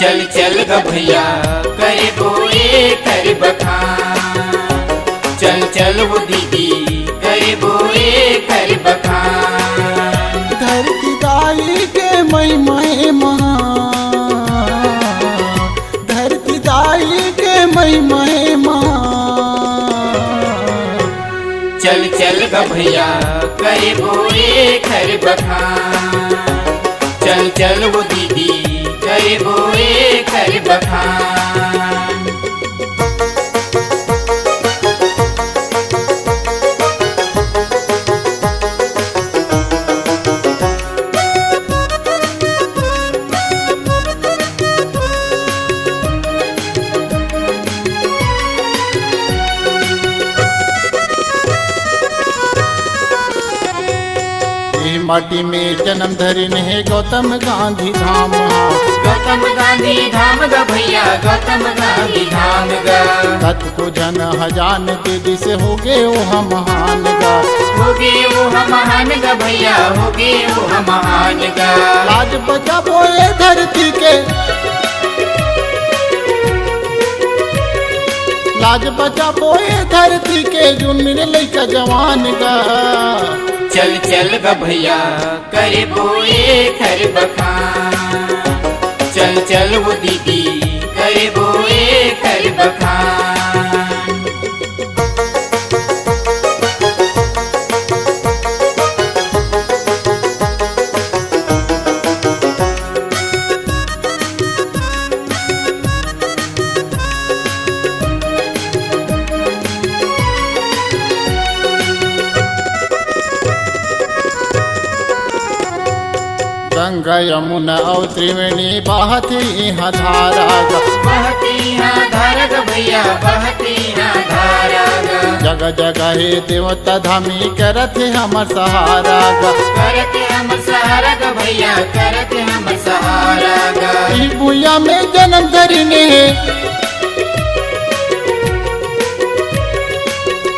चल चल ग भैया करे बोए कर बखान। चल चल वो दीदी करे बोए कर बखान। धरती दाई के मई महे महान, धरती दाई के मई महे महान। चल चल ग भैया करे बोए कर बखान। चल चल वो दीदी करे बोए कर बखान। माटी में जन्म धरिन है गौतम गांधी धाम। गौतम गांधी धाम ग भैया गौतम गांधी धाम ग। सत को जन हजान के दिस हो गे वो महान गा। होगे वो महान ग भैया होगे वो महान ग। लाज बचाबो ये धरती के, लाज बचाबो ये धरती के जुन मेरे लइका जवान गा। चल चल ग भैया करे बोए कर बखान। चल चल वो दीदी करे बोए कर बखान। गंगा यमुना और त्रिवेणी बहती यहाँ धारा गा। बहती यहाँ धारा ग भैया बहती यहाँ धारा ग। जगह जगह हे देवता धामी करत है हमर सहारा गा। करते हम सहारा ग भैया करते हम सहारा ग। ई भुइया में जन्म धरिने है,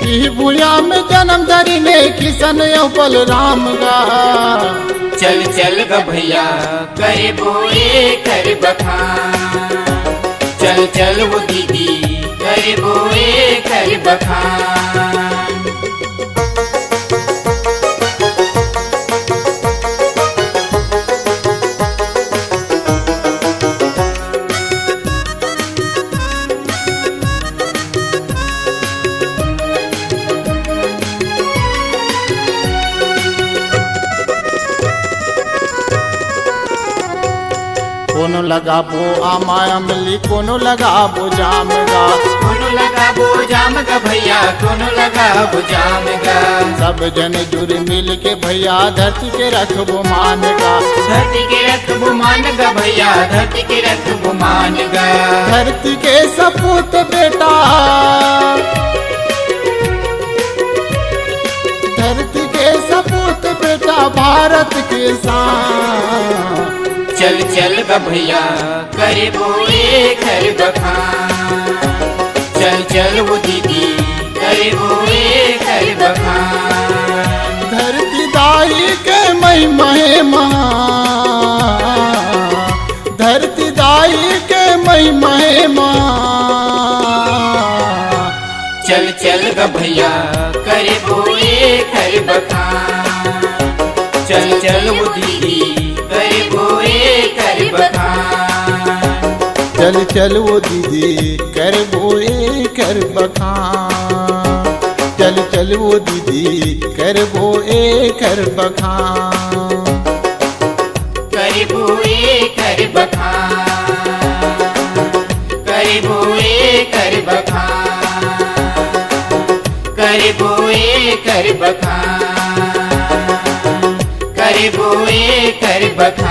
ई भुइया में जन्म धरिने किशन यौ बलराम गा। चल चल ग भैया करे बोए कर बखान। चल चल वो दीदी करे बोए कर बखान। कोनो लगाबो आमा अमली कोनो लगाबो जाम गा। कोनो लगाबो जाम ग भैया कोनो लगाबो जाम ग। सब जन जुड़ मिल के भैया धरती के रखबो मान गा। धरती के रखबो मान ग भैया धरती के रखबो मान ग। धरती के सपूत बेटा, धरती के सपूत बेटा भारत के शान। चल चल ग भैया करे बोए कर बखान। चल चल वो दीदी करे बोए कर बखान। धरती दाई के मई महे महान, धरती दाई के मई महे महान। चल चल ग भैया करे बोए कर बखान। चल चल वो दीदी करे बोए कर बखान। चल चल वो दीदी कर बोए कर बखान। चल चल वो दीदी कर बोए कर बखान। करे बोए कर बखान। करे बोए कर बखान। करे बोए कर बखान। करे बोए कर बखान।